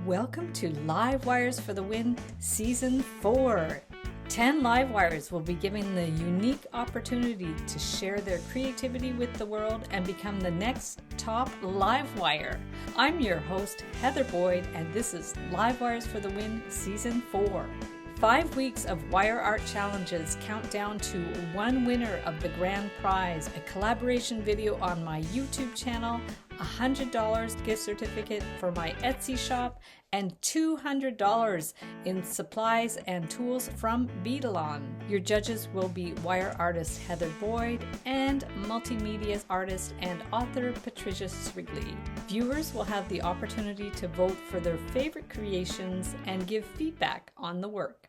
Welcome to Live Wires for the Win Season 4. 10 live wires will be given the unique opportunity to share their creativity with the world and become the next top live wire. I'm your host, Heather Boyd, and this is Live Wires for the Win Season 4. 5 weeks of wire art challenges count down to one winner of the grand prize, a collaboration video on my YouTube channel, a $100 gift certificate for my Etsy shop, and $200 in supplies and tools from Beadalon. Your judges will be wire artist Heather Boyd and multimedia artist and author Patricia Srigley. Viewers will have the opportunity to vote for their favorite creations and give feedback on the work.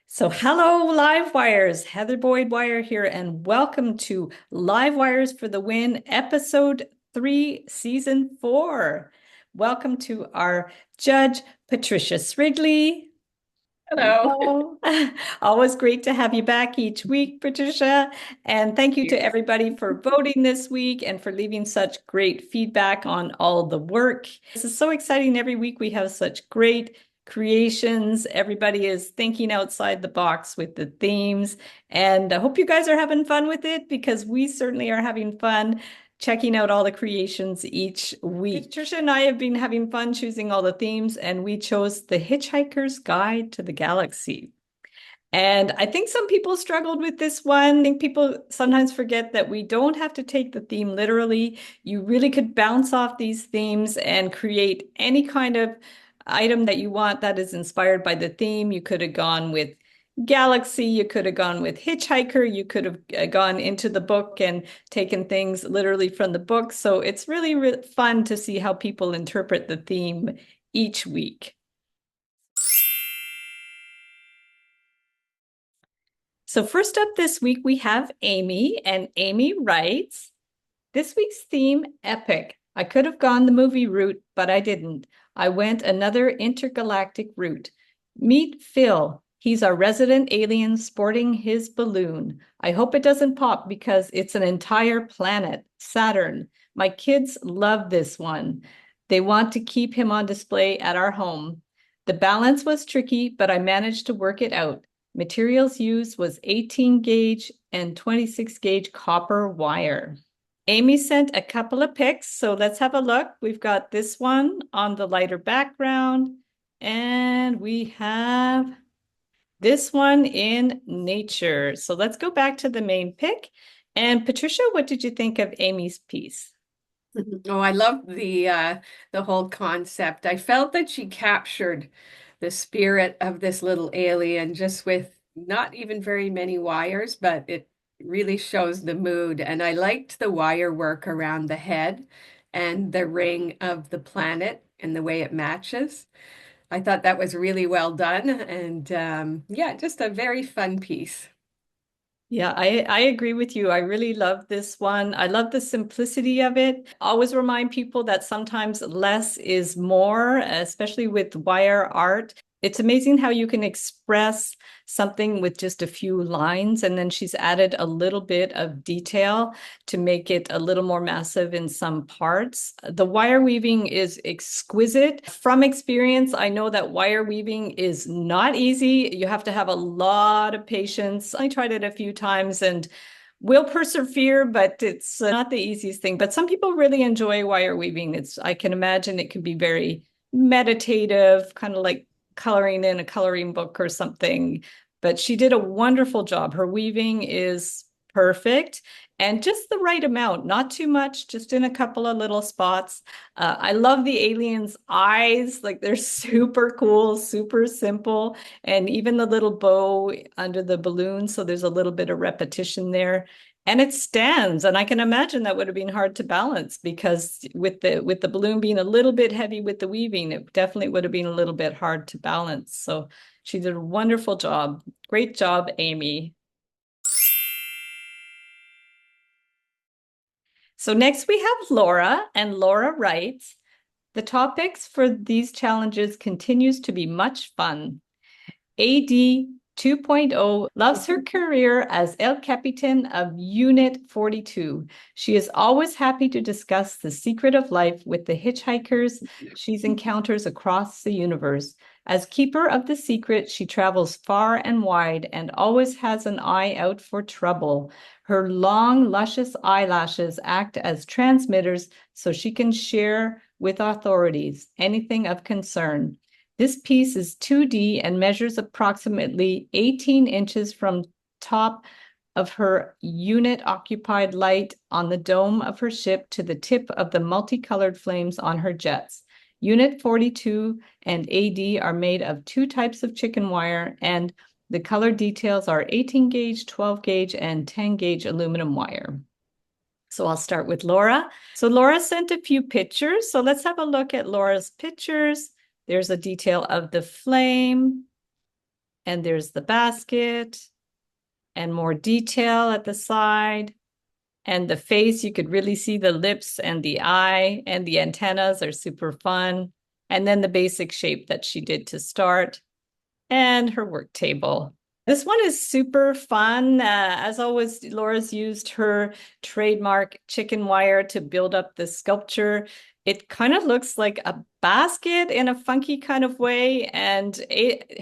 So hello, Live Wires. Heather Boyd Wire here, and welcome to Live Wires for the Win, Episode 3, Season 4. Welcome to our judge, Patricia Srigley. Hello. Always great to have you back each week, Patricia. And thank you to everybody for voting this week and for leaving such great feedback on all the work. This is so exciting. Every week we have such great creations. Everybody is thinking outside the box with the themes. And I hope you guys are having fun with it, because we certainly are having fun checking out all the creations each week. Patricia and I have been having fun choosing all the themes, and we chose the Hitchhiker's Guide to the Galaxy. And I think some people struggled with this one. I think people sometimes forget that we don't have to take the theme literally. You really could bounce off these themes and create any kind of item that you want that is inspired by the theme. You could have gone with Galaxy, you could have gone with Hitchhiker, you could have gone into the book and taken things literally from the book. So it's really fun to see how people interpret the theme each week. So first up this week, we have Amy, and Amy writes, "This week's theme, epic. I could have gone the movie route, but I didn't. I went another intergalactic route. Meet Phil. He's our resident alien sporting his balloon. I hope it doesn't pop because it's an entire planet, Saturn. My kids love this one. They want to keep him on display at our home. The balance was tricky, but I managed to work it out. Materials used was 18 gauge and 26 gauge copper wire." Amy sent a couple of pics, so let's have a look. We've got this one on the lighter background, and we have this one in nature. So let's go back to the main pic. And Patricia, what did you think of Amy's piece? Oh, I love the whole concept. I felt that she captured the spirit of this little alien just with not even very many wires, but it really shows the mood. And I liked the wire work around the head and the ring of the planet and the way it matches. I thought that was really well done. And yeah, just a very fun piece. Yeah, I agree with you. I really love this one. I love the simplicity of it. Always remind people that sometimes less is more, especially with wire art. It's amazing how you can express something with just a few lines, and then she's added a little bit of detail to make it a little more massive in some parts. The wire weaving is exquisite. From experience, I know that wire weaving is not easy. You have to have a lot of patience. I tried it a few times and will persevere, but it's not the easiest thing. But some people really enjoy wire weaving. I can imagine it can be very meditative, kind of like coloring in a coloring book or something. But she did a wonderful job. Her weaving is perfect and just the right amount, not too much, just in a couple of little spots. I love the alien's eyes. Like, they're super cool, super simple. And even the little bow under the balloon. So there's a little bit of repetition there. And it stands, and I can imagine that would have been hard to balance, because with the balloon being a little bit heavy with the weaving, it definitely would have been a little bit hard to balance. So she did a wonderful job. Great job, Amy. So next we have Laura, and Laura writes, "The topics for these challenges continues to be much fun. AD 2.0 loves her career as El Capitan of Unit 42. She is always happy to discuss the secret of life with the hitchhikers she encounters across the universe. As keeper of the secret, she travels far and wide and always has an eye out for trouble. Her long, luscious eyelashes act as transmitters so she can share with authorities anything of concern. This piece is 2D and measures approximately 18 inches from top of her unit-occupied light on the dome of her ship to the tip of the multicolored flames on her jets. Unit 42 and AD are made of two types of chicken wire, and the color details are 18 gauge, 12 gauge, and 10 gauge aluminum wire. So I'll start with Laura. So Laura sent a few pictures. So let's have a look at Laura's pictures. There's a detail of the flame, and there's the basket, and more detail at the side. And the face, you could really see the lips and the eye, and the antennas are super fun. And then the basic shape that she did to start, and her work table. This one is super fun. As always, Laura's used her trademark chicken wire to build up the sculpture. It kind of looks like a basket in a funky kind of way, and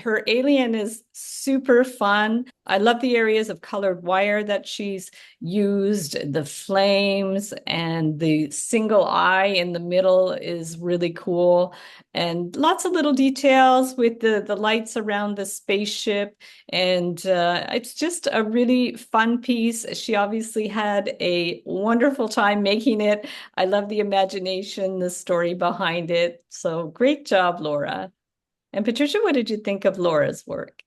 her alien is super fun. I love the areas of colored wire that she's used. The flames and the single eye in the middle is really cool. And lots of little details with the lights around the spaceship. And it's just a really fun piece. She obviously had a wonderful time making it. I love the imagination, the story behind it. So great job, Laura. And Patricia, what did you think of Laura's work?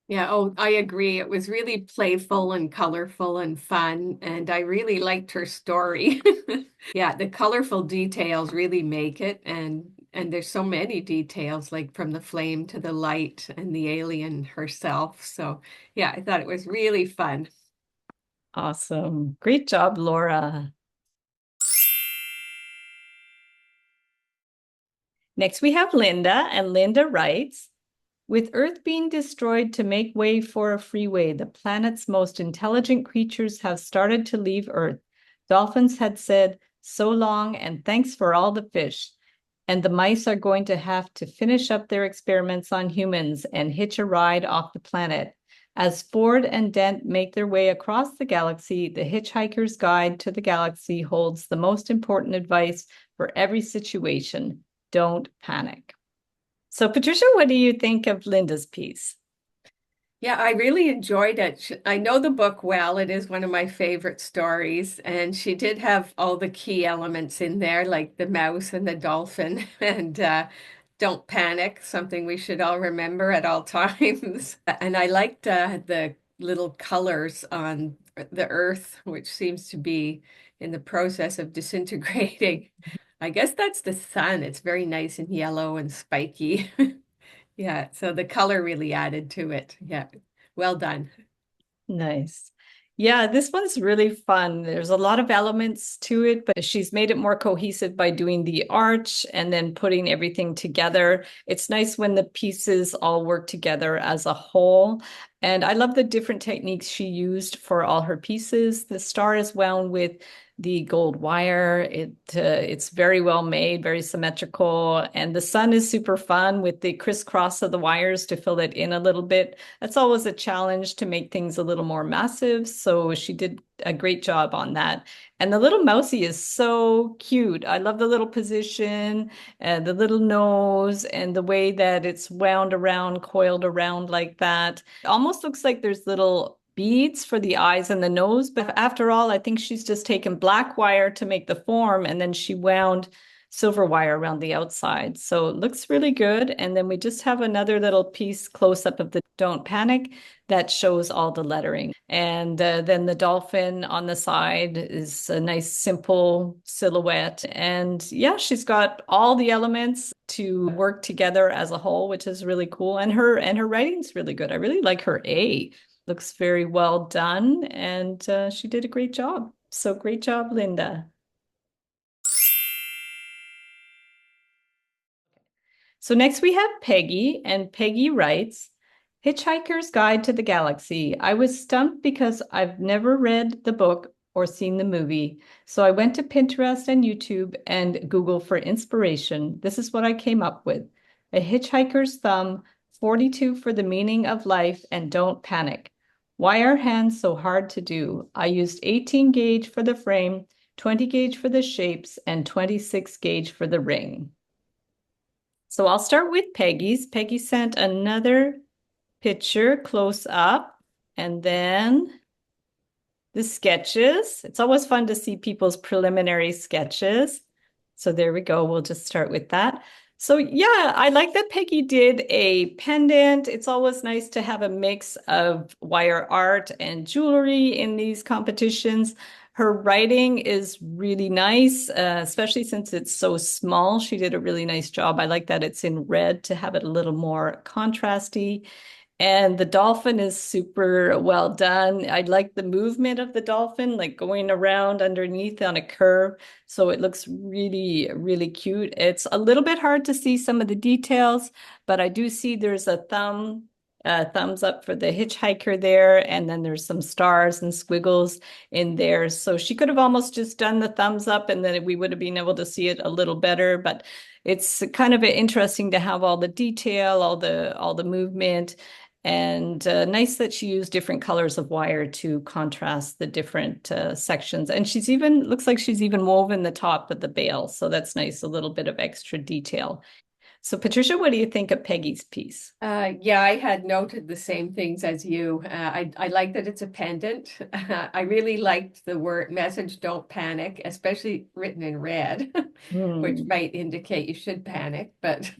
Yeah, oh, I agree. It was really playful and colorful and fun, and I really liked her story. Yeah, the colorful details really make it, and there's so many details, like from the flame to the light and the alien herself. So, yeah, I thought it was really fun. Awesome. Great job, Laura. Next, we have Linda, and Linda writes, with Earth being destroyed to make way for a freeway, the planet's most intelligent creatures have started to leave Earth. Dolphins had said, so long and thanks for all the fish. And the mice are going to have to finish up their experiments on humans and hitch a ride off the planet. As Ford and Dent make their way across the galaxy, the Hitchhiker's Guide to the Galaxy holds the most important advice for every situation. Don't panic. So, Patricia, what do you think of Linda's piece? Yeah, I really enjoyed it. I know the book well. It is one of my favorite stories, and she did have all the key elements in there, like the mouse and the dolphin, and don't panic, something we should all remember at all times. And I liked the little colors on the Earth, which seems to be in the process of disintegrating. I guess that's the sun. It's very nice and yellow and spiky. Yeah, so the color really added to it. Yeah, well done. Nice. Yeah, this one's really fun. There's a lot of elements to it, but she's made it more cohesive by doing the arch and then putting everything together. It's nice when the pieces all work together as a whole. And I love the different techniques she used for all her pieces. The star is wound with the gold wire. It's very well made, very symmetrical, and the sun is super fun with the crisscross of the wires to fill it in a little bit. That's always a challenge to make things a little more massive. So she did a great job on that. And the little mousey is so cute. I love the little position and the little nose and the way that it's wound around, coiled around like that. It almost looks like there's little beads for the eyes and the nose. But after all, I think she's just taken black wire to make the form, and then she wound silver wire around the outside. So it looks really good. And then we just have another little piece close up of the Don't Panic that shows all the lettering. And then the dolphin on the side is a nice, simple silhouette. And yeah, she's got all the elements to work together as a whole, which is really cool. And her writing's really good. I really like her A. Looks very well done, and she did a great job. So great job, Linda. So next we have Peggy, and Peggy writes, Hitchhiker's Guide to the Galaxy. I was stumped because I've never read the book or seen the movie. So I went to Pinterest and YouTube and Google for inspiration. This is what I came up with. A Hitchhiker's Thumb, 42 for the meaning of life, and don't panic. Why are hands so hard to do? I used 18 gauge for the frame, 20 gauge for the shapes, and 26 gauge for the ring. So I'll start with Peggy's. Peggy sent another picture close up, and then the sketches. It's always fun to see people's preliminary sketches. So there we go. We'll just start with that. So yeah, I like that Peggy did a pendant. It's always nice to have a mix of wire art and jewelry in these competitions. Her writing is really nice, especially since it's so small. She did a really nice job. I like that it's in red to have it a little more contrasty. And the dolphin is super well done. I like the movement of the dolphin, like going around underneath on a curve. So it looks really, really cute. It's a little bit hard to see some of the details, but I do see there's a thumbs up for the hitchhiker there. And then there's some stars and squiggles in there. So she could have almost just done the thumbs up and then we would have been able to see it a little better. But it's kind of interesting to have all the detail, all the movement. And nice that she used different colors of wire to contrast the different sections. And she's even, looks like she's even woven the top of the bale. So that's nice, a little bit of extra detail. So Patricia, what do you think of Peggy's piece? Yeah, I had noted the same things as you. I like that it's a pendant. I really liked the word message, don't panic, especially written in red, which Hmm. might indicate you should panic. But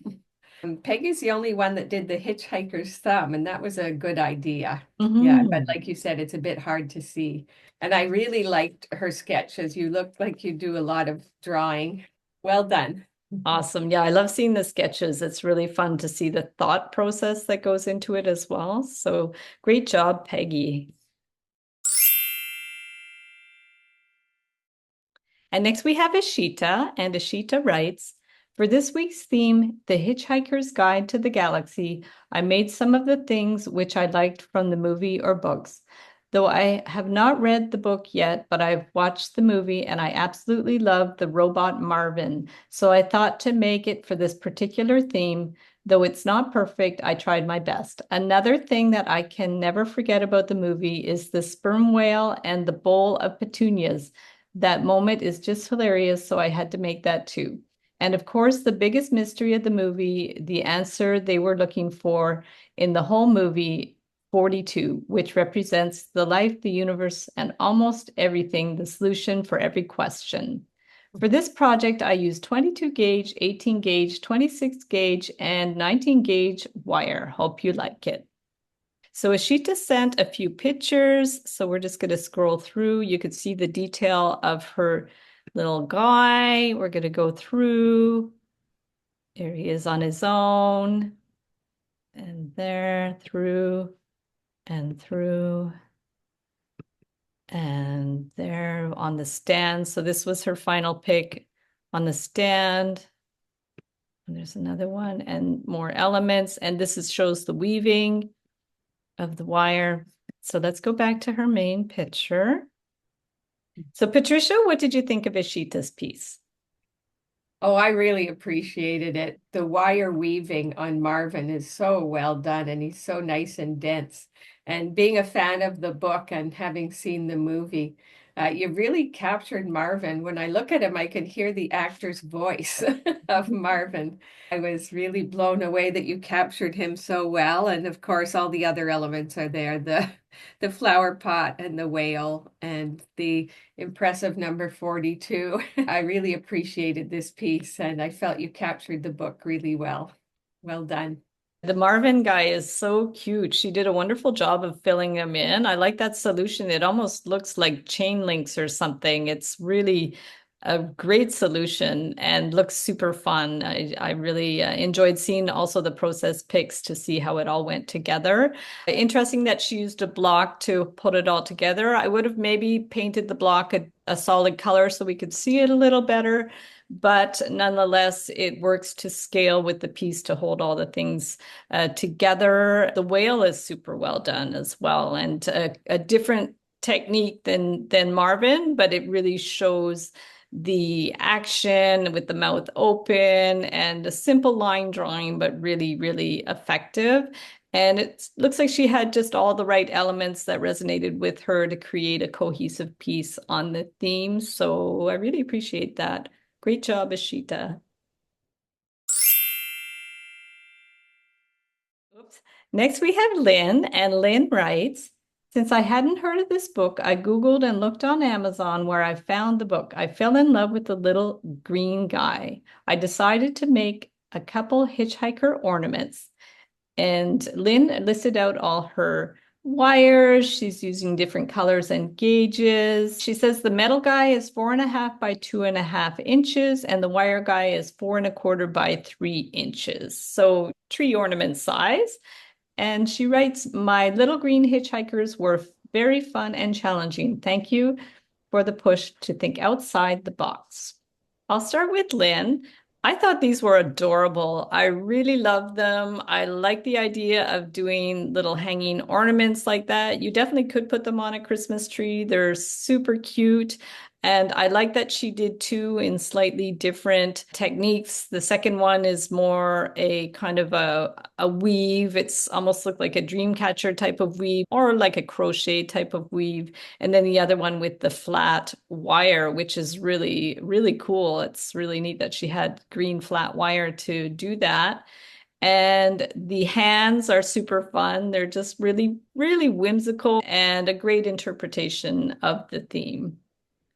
Peggy's the only one that did the hitchhiker's thumb, and that was a good idea. Yeah, but Hmm. like you said, it's a bit hard to see. And I really liked her sketches. You look like you do a lot of drawing. Well done. Awesome. Yeah, I love seeing the sketches. It's really fun to see the thought process that goes into it as well. So great job, Peggy. And next we have Ashita, and Ashita writes, for this week's theme, The Hitchhiker's Guide to the Galaxy, I made some of the things which I liked from the movie or books. Though I have not read the book yet, but I've watched the movie and I absolutely love the robot Marvin. So I thought to make it for this particular theme. Though it's not perfect, I tried my best. Another thing that I can never forget about the movie is the sperm whale and the bowl of petunias. That moment is just hilarious, so I had to make that too. And of course, the biggest mystery of the movie, the answer they were looking for in the whole movie, 42, which represents the life, the universe, and almost everything, the solution for every question. For this project, I used 22 gauge, 18 gauge, 26 gauge, and 19 gauge wire. Hope you like it. So Ashita sent a few pictures. So we're just going to scroll through. You could see the detail of her little guy. We're going to go through. There he is on his own. And there, through and through. And there on the stand. So this was her final pick on the stand. And there's another one and more elements. And this shows the weaving of the wire. So let's go back to her main picture. So Patricia, what did you think of Ishita's piece? Oh, I really appreciated it. The wire weaving on Marvin is so well done and he's so nice and dense. And being a fan of the book and having seen the movie, you really captured Marvin. When I look at him, I can hear the actor's voice of Marvin. I was really blown away that you captured him so well. And of course, all the other elements are there, the flower pot and the whale and the impressive number 42. I really appreciated this piece and I felt you captured the book really well. Well done. The Marvin guy is so cute. She did a wonderful job of filling him in. I like that solution. It almost looks like chain links or something. It's really a great solution and looks super fun. I really enjoyed seeing also the process pics to see how it all went together. Interesting that she used a block to put it all together. I would have maybe painted the block a solid color so we could see it a little better. but nonetheless, it works to scale with the piece to hold all the things together. The whale is super well done as well, and a different technique than Marvin, but it really shows the action with the mouth open and a simple line drawing, but really, really effective. And it looks like she had just all the right elements that resonated with her to create a cohesive piece on the theme. So I really appreciate that. Great job, Asita. Oops. Next, we have Lynn, and Lynn writes, since I hadn't heard of this book, I Googled and looked on Amazon where I found the book. I fell in love with the little green guy. I decided to make a couple hitchhiker ornaments. And Lynn listed out all her wires. She's using different colors and gauges. She says the metal guy is 4.5 by 2.5 inches, and the wire guy is 4.25 by 3 inches. So tree ornament size. And she writes, my little green hitchhikers were very fun and challenging. Thank you for the push to think outside the box. I'll start with Lynn. I thought these were adorable. I really love them. I like the idea of doing little hanging ornaments like that. You definitely could put them on a Christmas tree. They're super cute. And I like that she did two in slightly different techniques. The second one is more a kind of a weave. It's almost looked like a dream catcher type of weave or like a crochet type of weave. And then the other one with the flat wire, which is really, really cool. It's really neat that she had green flat wire to do that. And the hands are super fun. They're just really, really whimsical and a great interpretation of the theme.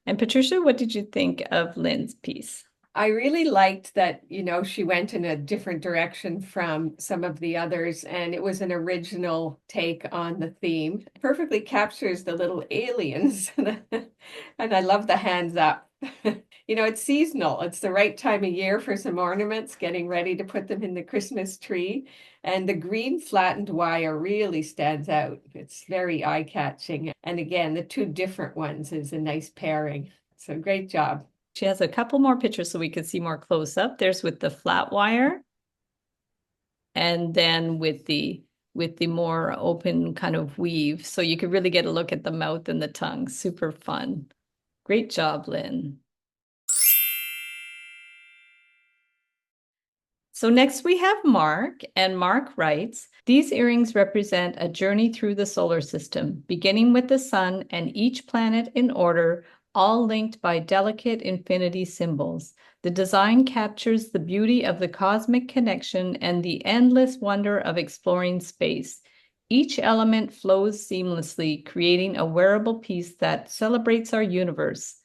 And Patricia, what did you think of Lynn's piece? I really liked that, she went in a different direction from some of the others, and it was an original take on the theme. It perfectly captures the little aliens. And I love the hands up. It's seasonal. It's the right time of year for some ornaments, getting ready to put them in the Christmas tree. And the green flattened wire really stands out. It's very eye-catching. And again, the two different ones is a nice pairing. So great job. She has a couple more pictures so we can see more close up. There's with the flat wire and then with the more open kind of weave. So you could really get a look at the mouth and the tongue. Super fun. Great job, Lynn. So next we have Mark, and Mark writes, these earrings represent a journey through the solar system, beginning with the sun and each planet in order, all linked by delicate infinity symbols. The design captures the beauty of the cosmic connection and the endless wonder of exploring space. Each element flows seamlessly, creating a wearable piece that celebrates our universe.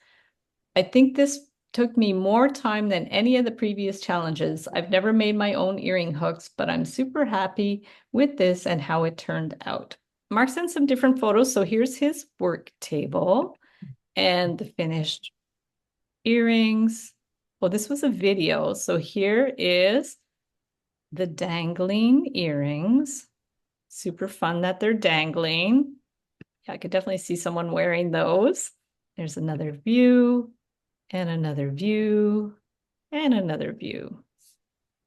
I think this took me more time than any of the previous challenges. I've never made my own earring hooks, but I'm super happy with this and how it turned out. Mark sent some different photos. So here's his work table and the finished earrings. Well, this was a video. So here is the dangling earrings. Super fun that they're dangling. Yeah, I could definitely see someone wearing those. There's another view. And another view, and another view.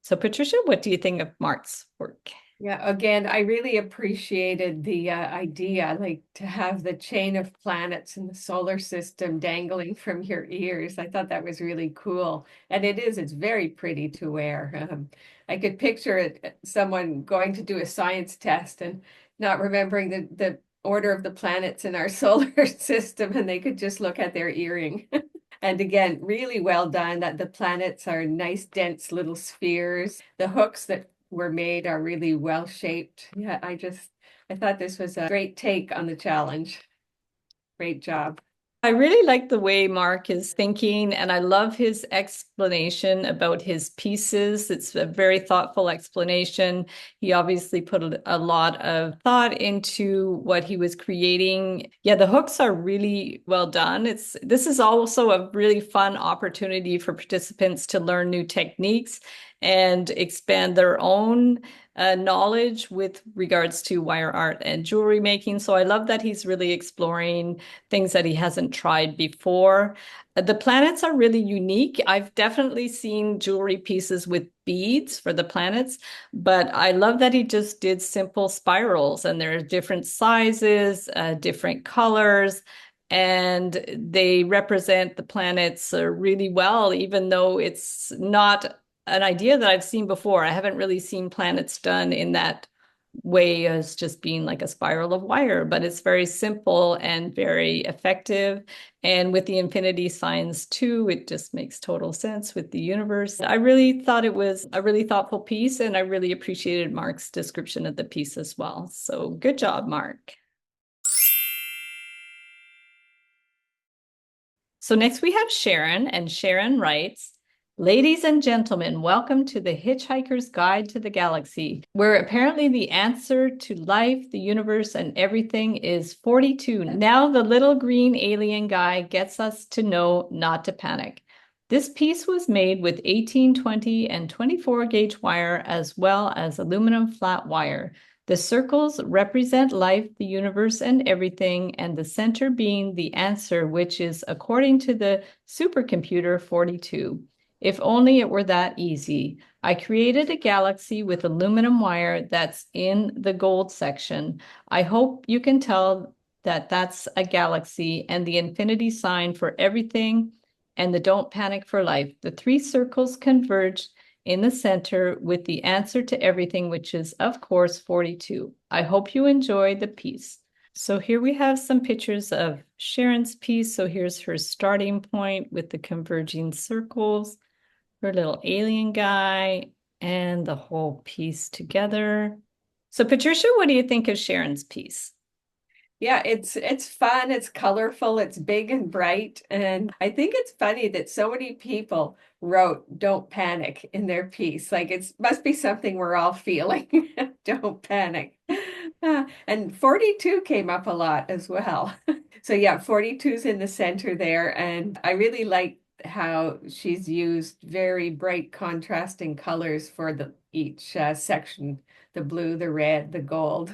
So Patricia, what do you think of Mark's work? Yeah, again, I really appreciated the idea, like to have the chain of planets in the solar system dangling from your ears. I thought that was really cool. And it's very pretty to wear. I could picture it, someone going to do a science test and not remembering the order of the planets in our solar system, and they could just look at their earring. And again, really well done that the planets are nice, dense little spheres. The hooks that were made are really well shaped. Yeah, I thought this was a great take on the challenge. Great job. I really like the way Mark is thinking, and I love his explanation about his pieces. It's a very thoughtful explanation. He obviously put a lot of thought into what he was creating. Yeah, the hooks are really well done. This is also a really fun opportunity for participants to learn new techniques and expand their own knowledge with regards to wire art and jewelry making. So I love that he's really exploring things that he hasn't tried before. The planets are really unique. I've definitely seen jewelry pieces with beads for the planets, but I love that he just did simple spirals and there are different sizes, different colors, and they represent the planets really well, even though it's not an idea that I've seen before. I haven't really seen planets done in that way as just being like a spiral of wire, but it's very simple and very effective. And with the infinity signs too, it just makes total sense with the universe. I really thought it was a really thoughtful piece, and I really appreciated Mark's description of the piece as well. So good job, Mark. So next we have Sharon, and Sharon writes, Ladies and gentlemen, welcome to the Hitchhiker's Guide to the Galaxy, where apparently the answer to life, the universe, and everything is 42. Now the little green alien guy gets us to know not to panic. This piece was made with 18, 20, and 24 gauge wire as well as aluminum flat wire. The circles represent life, the universe, and everything, and the center being the answer, which is, according to the supercomputer, 42. If only it were that easy. I created a galaxy with aluminum wire that's in the gold section. I hope you can tell that that's a galaxy and the infinity sign for everything and the don't panic for life. The three circles converge in the center with the answer to everything, which is, of course, 42. I hope you enjoy the piece. So here we have some pictures of Sharon's piece. So here's her starting point with the converging circles, her little alien guy, and the whole piece together. So Patricia, what do you think of Sharon's piece? Yeah, it's fun, it's colorful, it's big and bright, and I think it's funny that so many people wrote "Don't panic" in their piece. Like it must be something we're all feeling. Don't panic. And 42 came up a lot as well. So yeah, 42's in the center there, and I really like how she's used very bright contrasting colors for the each section, the blue, the red, the gold.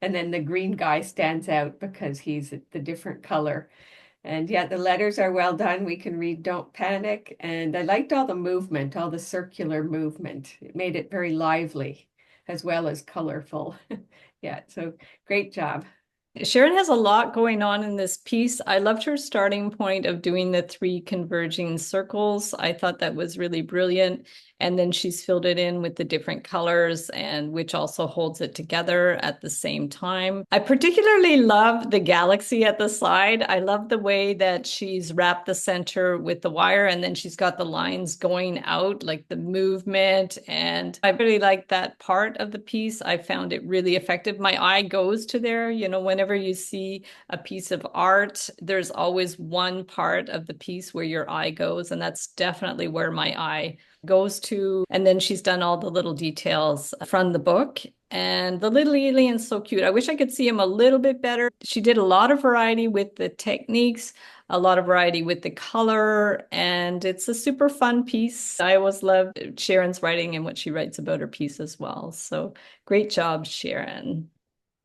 And then the green guy stands out because he's the different color. And yeah, the letters are well done. We can read "Don't Panic." And I liked all the movement, all the circular movement. It made it very lively as well as colorful. Yeah, so great job. Sharon has a lot going on in this piece. I loved her starting point of doing the three converging circles. I thought that was really brilliant. And then she's filled it in with the different colors, and which also holds it together at the same time. I particularly love the galaxy at the side. I love the way that she's wrapped the center with the wire, and then she's got the lines going out, like the movement. And I really like that part of the piece. I found it really effective. My eye goes to there. You know, whenever you see a piece of art, there's always one part of the piece where your eye goes, and that's definitely where my eye goes to. And then she's done all the little details from the book. And the little alien's so cute. I wish I could see him a little bit better. She did a lot of variety with the techniques, a lot of variety with the color, and it's a super fun piece. I always love Sharon's writing and what she writes about her piece as well. So great job, Sharon.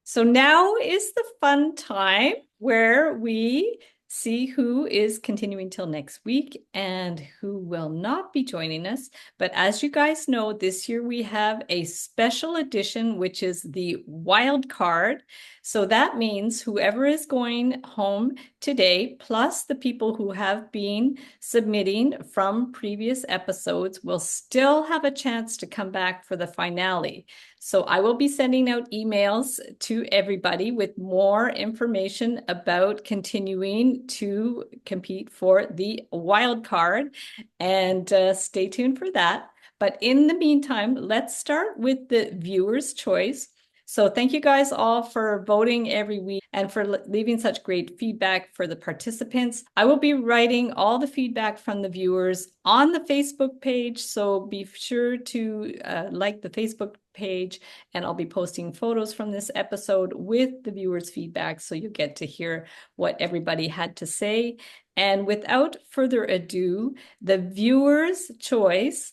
So now is the fun time where we see who is continuing till next week and who will not be joining us. But as you guys know, this year we have a special edition, which is the wild card. So that means whoever is going home today, plus the people who have been submitting from previous episodes, will still have a chance to come back for the finale. So I will be sending out emails to everybody with more information about continuing to compete for the wild card, and stay tuned for that. But in the meantime, let's start with the viewer's choice. So thank you guys all for voting every week and for leaving such great feedback for the participants. I will be writing all the feedback from the viewers on the Facebook page, so be sure to like the Facebook page, and I'll be posting photos from this episode with the viewers' feedback, so you get to hear what everybody had to say. And without further ado, the viewer's choice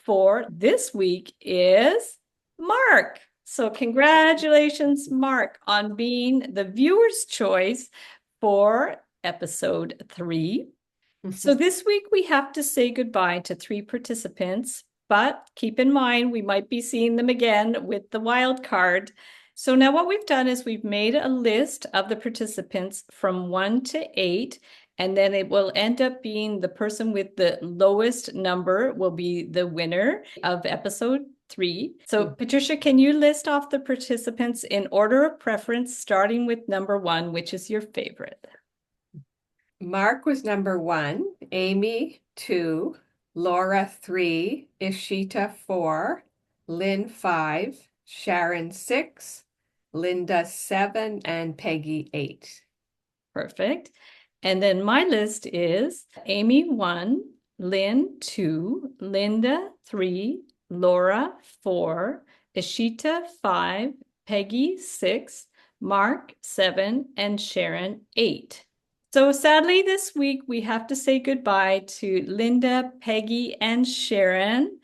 for this week is Mark. So congratulations, Mark, on being the viewer's choice for episode 3. So this week we have to say goodbye to 3 participants, but keep in mind we might be seeing them again with the wild card. So now what we've done is we've made a list of the participants from 1 to 8, and then it will end up being the person with the lowest number will be the winner of episode 3. So Patricia, can you list off the participants in order of preference, starting with number 1, which is your favorite? Mark was number 1, Amy 2, Laura 3, Asita 4, Lynn 5, Sharon 6, Linda 7, and Peggy 8. Perfect. And then my list is Amy 1, Lynn 2, Linda 3, Laura 4, Ashita 5, Peggy 6, Mark 7, and Sharon 8. So sadly this week we have to say goodbye to Linda, Peggy, and Sharon.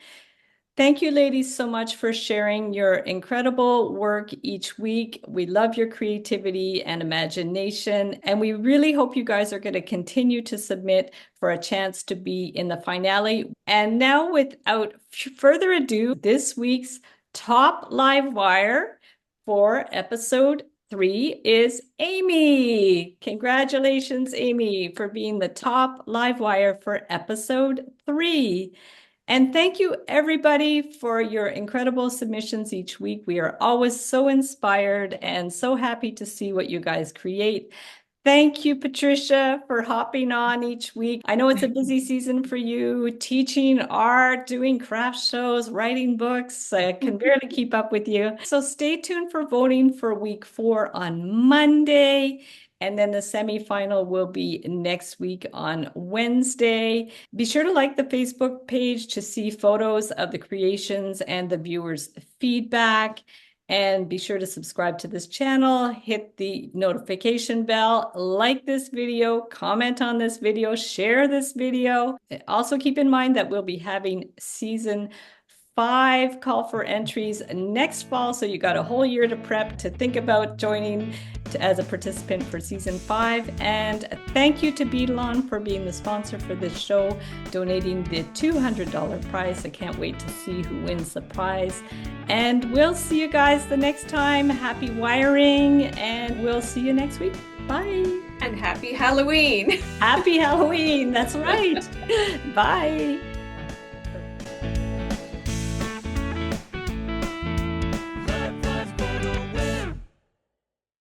Thank you, ladies, so much for sharing your incredible work each week. We love your creativity and imagination, and we really hope you guys are going to continue to submit for a chance to be in the finale. And now, without further ado, this week's top live wire for episode 3 is Amy. Congratulations, Amy, for being the top live wire for episode 3. And thank you, everybody, for your incredible submissions each week. We are always so inspired and so happy to see what you guys create. Thank you, Patricia, for hopping on each week. I know it's a busy season for you, teaching art, doing craft shows, writing books. I can barely keep up with you. So stay tuned for voting for week 4 on Monday. And then the semifinal will be next week on Wednesday. Be sure to like the Facebook page to see photos of the creations and the viewers' feedback. And be sure to subscribe to this channel, hit the notification bell, like this video, comment on this video, share this video. Also keep in mind that we'll be having season 5 call for entries next fall. So you got a whole year to prep to think about joining as a participant for season 5. And thank you to Beadalon for being the sponsor for this show, donating the $200 prize. I can't wait to see who wins the prize. And we'll see you guys the next time. Happy wiring, and we'll see you next week. Bye. And happy Halloween. Happy Halloween. That's right. Bye.